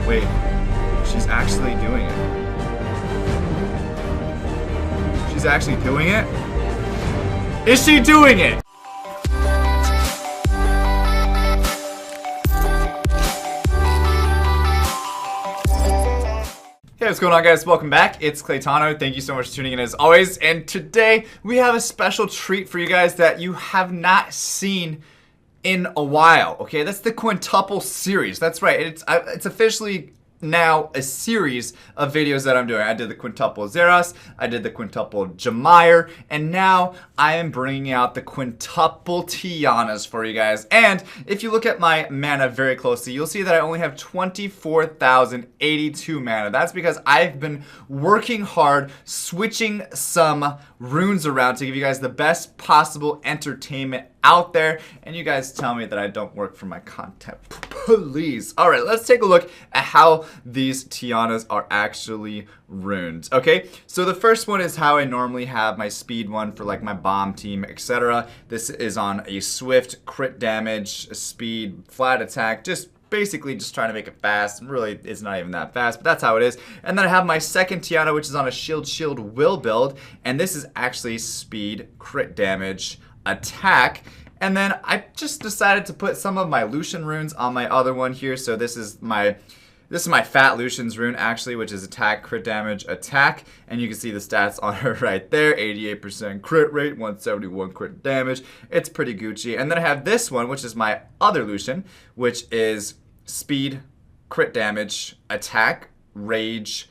Wait, she's actually doing it. She's actually doing it? Is she doing it? Hey, what's going on, guys? Welcome back. It's Claytano. Thank you so much for tuning in as always. And today we have a special treat for you guys that you have not seen in a while. Okay, that's the quintuple series. That's right. It's officially now a series of videos that I'm doing. I did the quintuple Zeros, I did the quintuple Jameyer, and now I am bringing out the quintuple Tianas for you guys. And if you look at my mana very closely, you'll see that I only have 24,082 mana. That's because I've been working hard, switching some runes around to give you guys the best possible entertainment out there, and you guys tell me that I don't work for my content, please. All right, let's take a look at how these Tianas are actually runed. Okay, so the first one is how I normally have my speed one for like my bomb team, etc. This is on a swift, crit damage, speed, flat attack, basically just trying to make it fast. Really, it's not even that fast, but that's how it is. And then I have my second Tiana, which is on a shield will build, and this is actually speed, crit damage, attack. And then I just decided to put some of my Lucian runes on my other one here. So this is my Fat Lucian's rune actually, which is attack, crit damage, attack. And you can see the stats on her right there. 88% crit rate, 171 crit damage. It's pretty Gucci. And then I have this one, which is my other Lucian, which is speed, crit damage, attack, rage,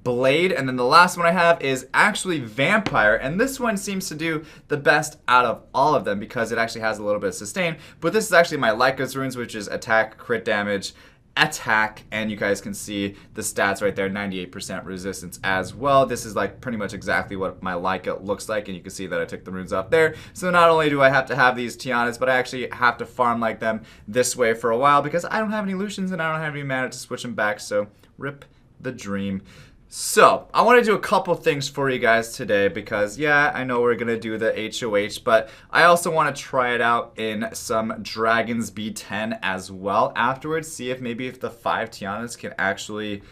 blade, and then the last one I have is actually vampire, and this one seems to do the best out of all of them because it actually has a little bit of sustain. But this is actually my Lyca's runes, which is attack, crit damage, attack, and you guys can see the stats right there, 98% resistance as well. This is like pretty much exactly what my Lyca looks like, and you can see that I took the runes off there. So not only do I have to have these Tianas, but I actually have to farm like them this way for a while because I don't have any Lucians and I don't have any mana to switch them back, so rip the dream. So, I want to do a couple things for you guys today because, yeah, I know we're going to do the HOH, but I also want to try it out in some Dragons B10 as well afterwards. See if maybe if the 5 Tianas can actually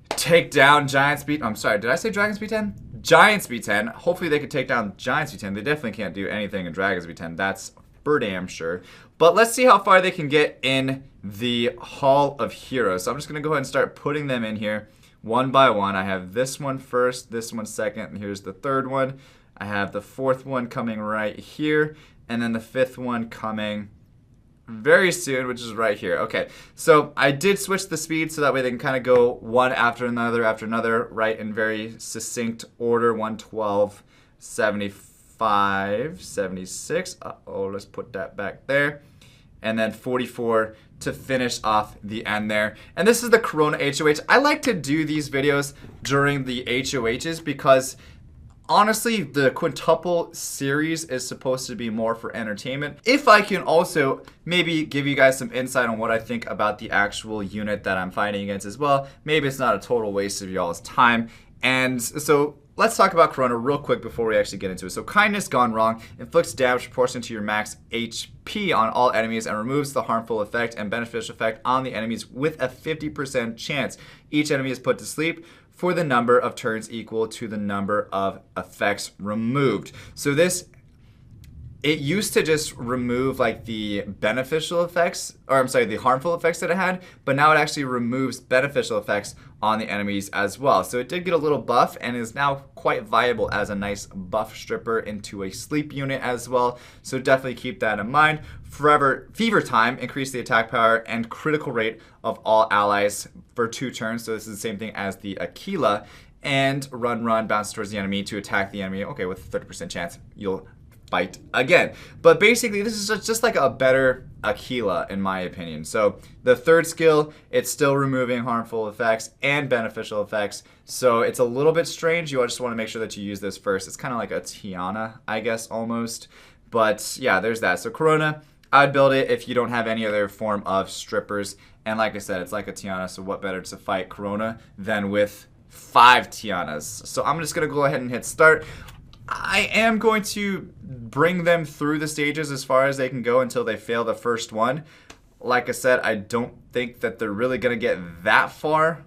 take down Giants B10. I'm sorry, did I say Dragons B10? Giants B10. Hopefully they can take down Giants B10. They definitely can't do anything in Dragons B10. That's for damn sure. But let's see how far they can get in the Hall of Heroes. So I'm just going to go ahead and start putting them in here. One by one. I have this one first, this one second, and here's the third one. I have the fourth one coming right here, and then the fifth one coming very soon, which is right here. Okay, so I did switch the speed so that way they can kind of go one after another, right, in very succinct order. 112, 75, 76. Uh-oh, let's put that back there. And then 44 to finish off the end there. And this is the Corona HOH. I like to do these videos during the HOHs because honestly, the quintuple series is supposed to be more for entertainment. If I can also maybe give you guys some insight on what I think about the actual unit that I'm fighting against as well, maybe it's not a total waste of y'all's time. And so let's talk about Corona real quick before we actually get into it. So kindness gone wrong inflicts damage proportional to your max HP on all enemies and removes the harmful effect and beneficial effect on the enemies with a 50% chance. Each enemy is put to sleep for the number of turns equal to the number of effects removed. So it used to just remove like the beneficial effects, or I'm sorry, the harmful effects that it had, but now it actually removes beneficial effects on the enemies as well. So it did get a little buff and is now quite viable as a nice buff stripper into a sleep unit as well. So definitely keep that in mind. Fever time, increase the attack power and critical rate of all allies for 2 turns. So this is the same thing as the Aquila. And run, bounce towards the enemy to attack the enemy. Okay, with a 30% chance, you'll fight again. But basically, this is just like a better Aquila in my opinion. So the third skill, it's still removing harmful effects and beneficial effects. So it's a little bit strange. You just want to make sure that you use this first. It's kind of like a Tiana, I guess, almost. But yeah, there's that. So Corona, I'd build it if you don't have any other form of strippers. And like I said, it's like a Tiana, so what better to fight Corona than with 5 Tianas. So I'm just going to go ahead and hit start. I am going to bring them through the stages as far as they can go until they fail the first one. Like I said, I don't think that they're really going to get that far,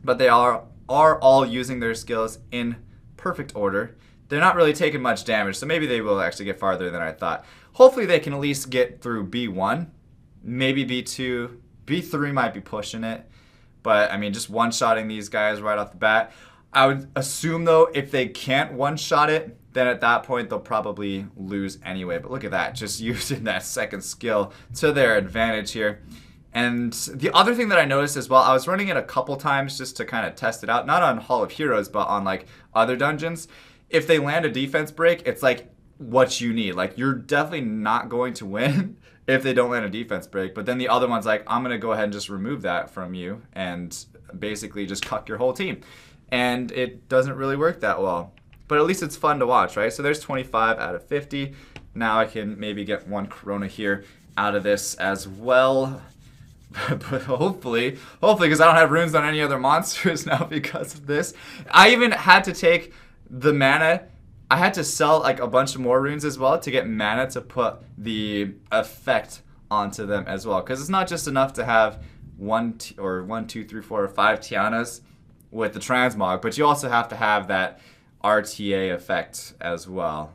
but they are all using their skills in perfect order. They're not really taking much damage, so maybe they will actually get farther than I thought. Hopefully they can at least get through B1, maybe B2. B3 might be pushing it, but I mean, just one-shotting these guys right off the bat. I would assume, though, if they can't one-shot it, then at that point they'll probably lose anyway. But look at that, just using that second skill to their advantage here. And the other thing that I noticed as well, I was running it a couple times just to kind of test it out, not on Hall of Heroes, but on like other dungeons. If they land a defense break, it's like what you need. Like, you're definitely not going to win if they don't land a defense break. But then the other one's like, I'm going to go ahead and just remove that from you and basically just cuck your whole team. And it doesn't really work that well. But at least it's fun to watch, right? So there's 25 out of 50. Now I can maybe get 1 Corona here out of this as well. But hopefully, because I don't have runes on any other monsters now because of this. I even had to take the mana. I had to sell like a bunch of more runes as well to get mana to put the effect onto them as well. Because it's not just enough to have 1, 2, 3, 4, or 5 Tianas with the transmog, but you also have to have that RTA effect as well.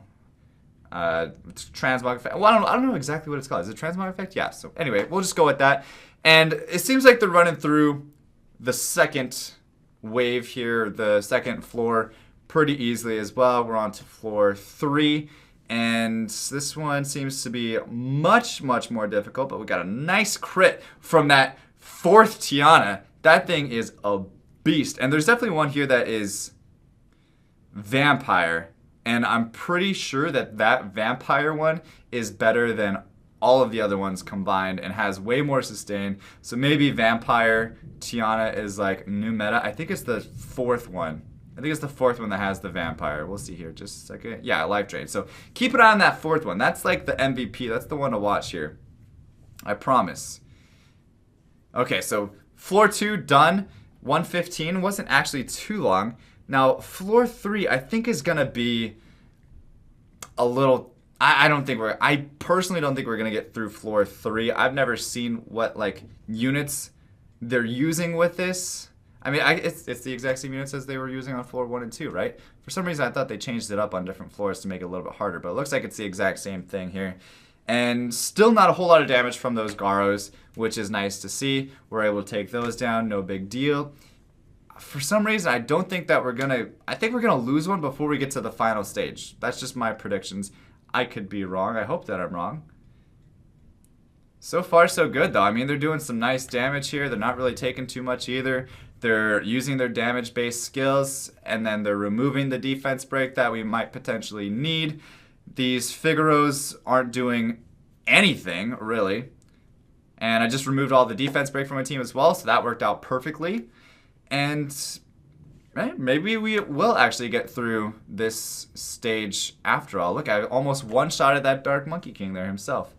Transmog effect. Well, I don't know exactly what it's called. Is it transmog effect? Yeah. So anyway, we'll just go with that. And it seems like they're running through the second wave here, the second floor, pretty easily as well. We're on to floor 3. And this one seems to be much, much more difficult. But we got a nice crit from that 4th Tiana. That thing is a beast. And there's definitely one here that is vampire. And I'm pretty sure that that vampire one is better than all of the other ones combined and has way more sustain. So maybe vampire Tiana is like new meta. I think it's the 4th one. I think it's the 4th one that has the vampire. We'll see here just a second. Yeah, life drain. So keep it on that 4th one. That's like the MVP. That's the one to watch here. I promise. Okay, so floor 2 done. 115 wasn't actually too long. Now, floor 3, I think is going to be a little... I personally don't think we're going to get through floor 3. I've never seen what, like, units they're using with this. I mean, it's the exact same units as they were using on floor 1 and 2, right? For some reason, I thought they changed it up on different floors to make it a little bit harder, but it looks like it's the exact same thing here. And still not a whole lot of damage from those Garos, which is nice to see. We're able to take those down, no big deal. For some reason, I don't think that I think we're gonna lose one before we get to the final stage. That's just my predictions. I could be wrong. I hope that I'm wrong. So far, so good, though. I mean, they're doing some nice damage here. They're not really taking too much either. They're using their damage-based skills, and then they're removing the defense break that we might potentially need. These Figaros aren't doing anything, really. And I just removed all the defense break from my team as well, so that worked out perfectly. And maybe we will actually get through this stage after all. Look, I almost one-shotted that Dark Monkey King there himself.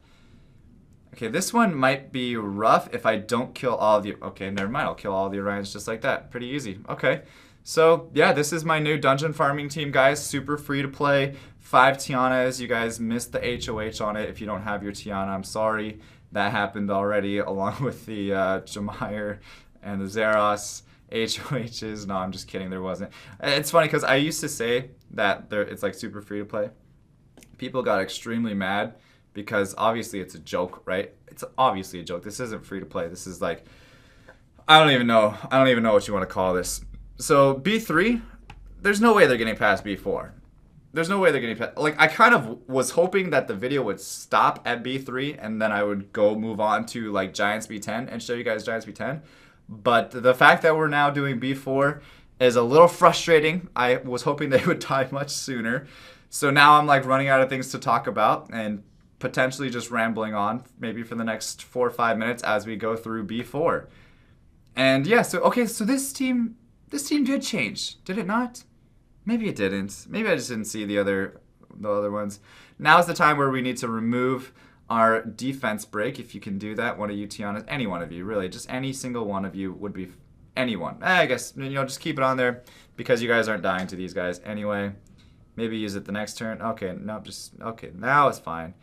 Okay, this one might be rough if I don't kill all the... Okay, never mind. I'll kill all the Orions just like that. Pretty easy. Okay. So, yeah, this is my new dungeon farming team, guys. Super free to play. 5 Tianas. You guys missed the HOH on it. If you don't have your Tiana, I'm sorry. That happened already, along with the Jameyer and the Zeros HOHs. No, I'm just kidding. There wasn't. It's funny because I used to say that it's like super free to play. People got extremely mad because obviously it's a joke, right? It's obviously a joke. This isn't free to play. This is like, I don't even know what you want to call this. So B3, there's no way they're getting past B4. There's no way they're getting past. Like, I kind of was hoping that the video would stop at B3 and then I would move on to like Giants B10 and show you guys Giants B10. But the fact that we're now doing B4 is a little frustrating. I was hoping they would die much sooner. So now I'm like running out of things to talk about and potentially just rambling on maybe for the next 4 or 5 minutes as we go through B4. And yeah, so this team did change, did it not? Maybe it didn't. Maybe I just didn't see the other ones. Now's the time where we need to remove our defense break, if you can do that. One of you Tianas, any one of you, really, just any single one of you would be anyone. I guess, just keep it on there because you guys aren't dying to these guys anyway. Maybe use it the next turn. Okay, no, okay, now it's fine.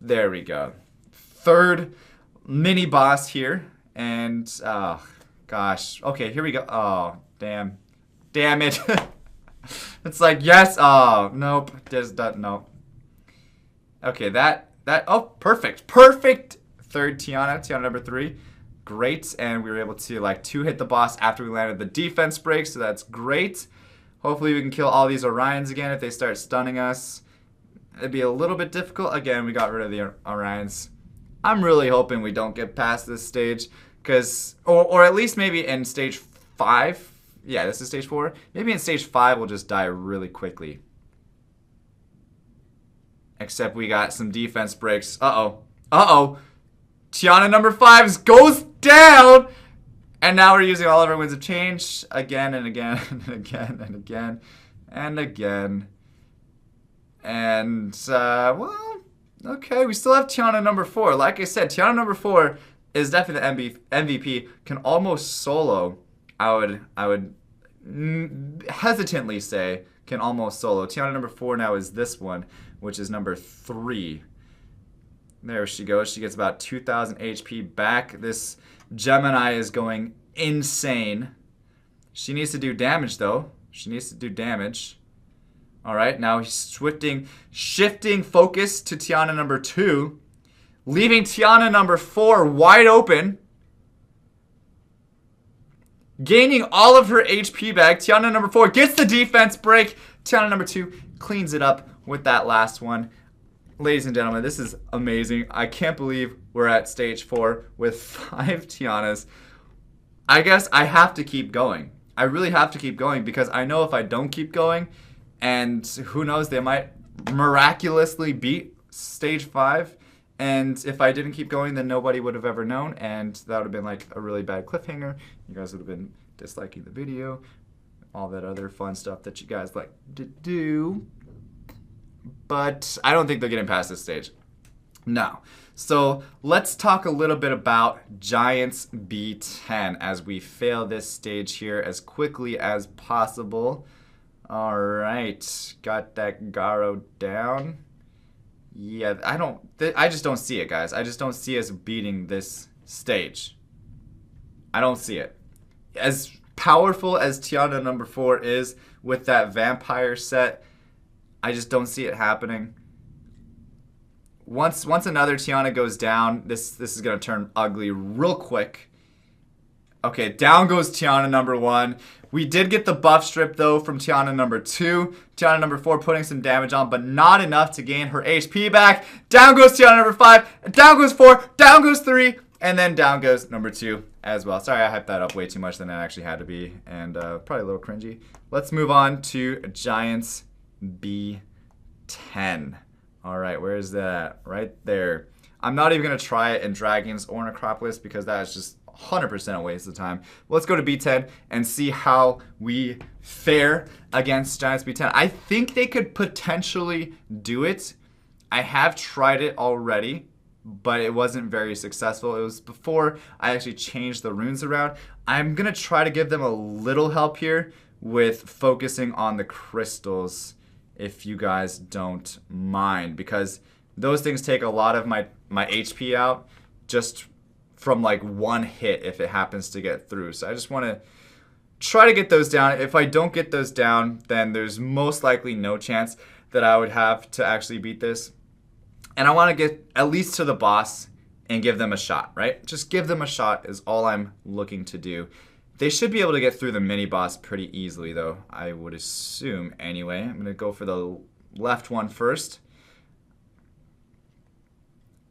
There we go. Third mini boss here. And, oh, gosh. Okay, here we go. Oh, damn. Damn it. It's like, yes. Oh, nope. Just, nope. Okay, oh, perfect. Perfect third Tiana. Tiana number 3. Great. And we were able to, like, 2-hit the boss after we landed the defense break, so that's great. Hopefully we can kill all these Orions again if they start stunning us. It'd be a little bit difficult. Again, we got rid of the Orions. I'm really hoping we don't get past this stage, because, or at least maybe in stage 5. Yeah, this is stage 4. Maybe in stage 5 we'll just die really quickly. Except we got some defense breaks. Uh-oh. Uh-oh. Tiana number 5 goes down! And now we're using all of our winds of change again and again and again and again and again. And, well, okay, we still have Tiana number 4. Like I said, Tiana number 4 is definitely the MVP. Can almost solo, I would hesitantly say, can almost solo. Tiana number 4 now is this one, which is number 3. There she goes. She gets about 2,000 HP back. This Gemini is going insane. She needs to do damage, though. She needs to do damage. All right, now he's shifting focus to Tiana number 2, leaving Tiana number 4 wide open, gaining all of her HP back. Tiana number 4 gets the defense break. Tiana number 2 cleans it up with that last one. Ladies and gentlemen, this is amazing. I can't believe we're at stage 4 with 5 Tianas. I guess I have to keep going. I really have to keep going, because I know if I don't keep going, and who knows, they might miraculously beat stage 5. And if I didn't keep going, then nobody would have ever known, and that would have been like a really bad cliffhanger. You guys would have been disliking the video, all that other fun stuff that you guys like to do. But I don't think they're getting past this stage. No. So let's talk a little bit about Giants B10 as we fail this stage here as quickly as possible. All right, got that Garo down. Yeah, I just don't see it, guys. I just don't see us beating this stage. I don't see it. As powerful as Tiana number 4 is with that vampire set, I just don't see it happening. Once another Tiana goes down, this is going to turn ugly real quick. Okay, down goes Tiana number 1. We did get the buff strip, though, from Tiana number 2. Tiana number 4 putting some damage on, but not enough to gain her HP back. Down goes Tiana number 5. Down goes 4. Down goes 3. And then down goes number 2 as well. Sorry, I hyped that up way too much than it actually had to be. And probably a little cringy. Let's move on to Giants B10. All right, where is that? Right there. I'm not even going to try it in Dragons or Necropolis, because that is just 100% a waste of time. Let's go to B10 and see how we fare against Giants B10. I think they could potentially do it. I have tried it already, but it wasn't very successful. It was before I actually changed the runes around. I'm going to try to give them a little help here with focusing on the crystals, if you guys don't mind, because those things take a lot of my HP out just from like one hit if it happens to get through. So I just want to try to get those down. If I don't get those down, then there's most likely no chance that I would have to actually beat this. And I want to get at least to the boss and give them a shot, right? Just give them a shot is all I'm looking to do. They should be able to get through the mini boss pretty easily, though, I would assume anyway. I'm going to go for the left one first.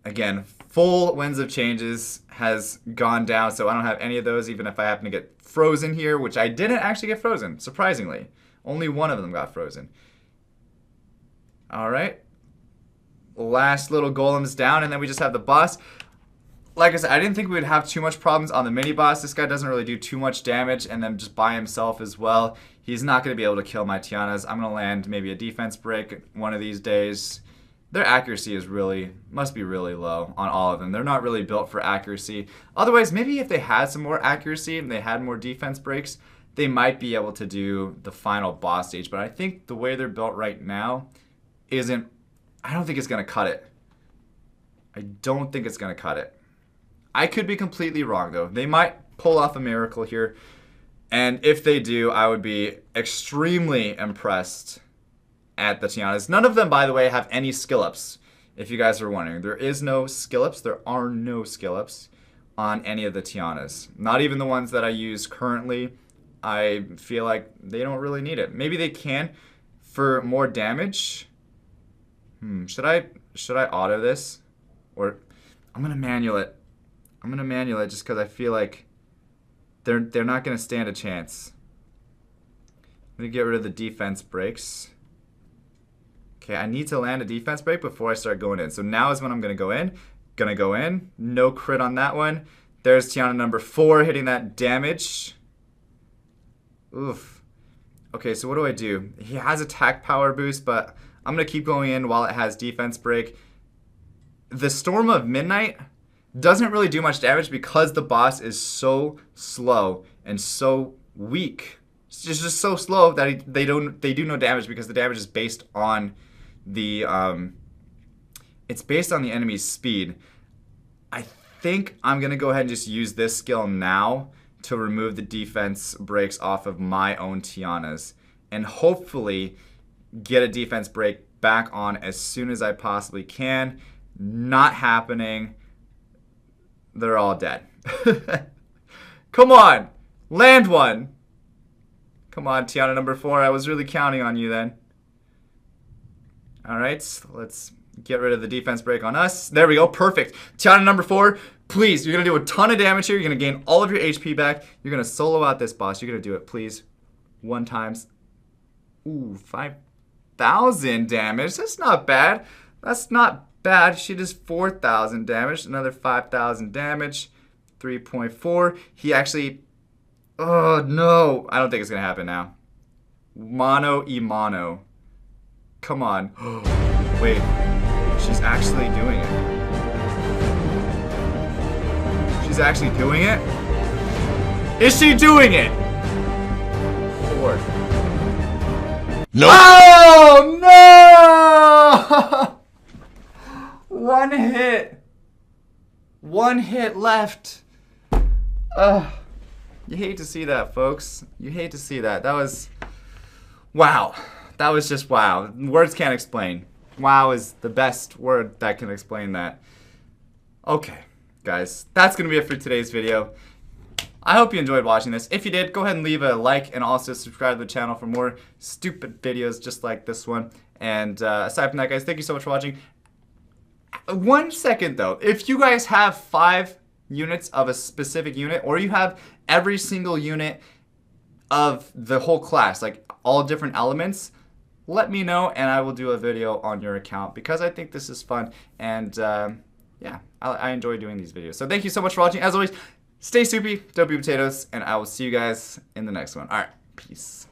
Again, full winds of changes has gone down, so I don't have any of those, even if I happen to get frozen here, which I didn't actually get frozen, surprisingly. Only one of them got frozen. All right. Last little golem's down, and then we just have the boss. Like I said, I didn't think we would have too much problems on the mini boss. This guy doesn't really do too much damage, and then just by himself as well. He's not going to be able to kill my Tianas. I'm going to land maybe a defense break one of these days. Their accuracy is must be really low on all of them. They're not really built for accuracy. Otherwise, maybe if they had some more accuracy and they had more defense breaks, they might be able to do the final boss stage. But I think the way they're built right now I don't think it's going to cut it. I don't think it's going to cut it. I could be completely wrong, though. They might pull off a miracle here. And if they do, I would be extremely impressed at the Tianas. None of them, by the way, have any skill ups. If you guys are wondering, there is no skill ups. There are no skill ups on any of the Tianas. Not even the ones that I use currently. I feel like they don't really need it. Maybe they can for more damage. Should I auto this? Or I'm gonna manual it. I'm gonna manual it just because I feel like they're not gonna stand a chance. I'm gonna get rid of the defense breaks. Okay, I need to land a defense break before I start going in. So now is when I'm gonna go in. Gonna go in. No crit on that one. There's Tiana number 4 hitting that damage. Oof. Okay, so what do I do? He has attack power boost, but I'm gonna keep going in while it has defense break. The Storm of Midnight doesn't really do much damage because the boss is so slow and so weak. It's just so slow that they do no damage because the damage is based on the it's based on the enemy's speed. I think I'm gonna go ahead and just use this skill now to remove the defense breaks off of my own Tianas and hopefully get a defense break back on as soon as I possibly can. Not happening. They're all dead. Come on, land one. Come on, Tiana number 4. I was really counting on you then. All right, let's get rid of the defense break on us. There we go, perfect. Tiana number 4, please, you're gonna do a ton of damage here. You're gonna gain all of your HP back. You're gonna solo out this boss. You're gonna do it, please. 1 times. Ooh, 5,000 damage. That's not bad. That's not bad. She does 4,000 damage. Another 5,000 damage. 3.4. He actually... Oh, no. I don't think it's going to happen now. Mono e mono. Come on. Wait. She's actually doing it. She's actually doing it? Is she doing it? 4. Nope. Oh, no! One hit. One hit left. You hate to see that, folks. You hate to see that. That was... Wow. That was just wow. Words can't explain. Wow is the best word that can explain that. Okay, guys. That's going to be it for today's video. I hope you enjoyed watching this. If you did, go ahead and leave a like and also subscribe to the channel for more stupid videos just like this one. And aside from that, guys, thank you so much for watching. 1 second, though. If you guys have 5 units of a specific unit, or you have every single unit of the whole class, like all different elements, let me know and I will do a video on your account because I think this is fun. And yeah, I enjoy doing these videos. So thank you so much for watching. As always, stay soupy, don't be potatoes, and I will see you guys in the next one. All right, peace.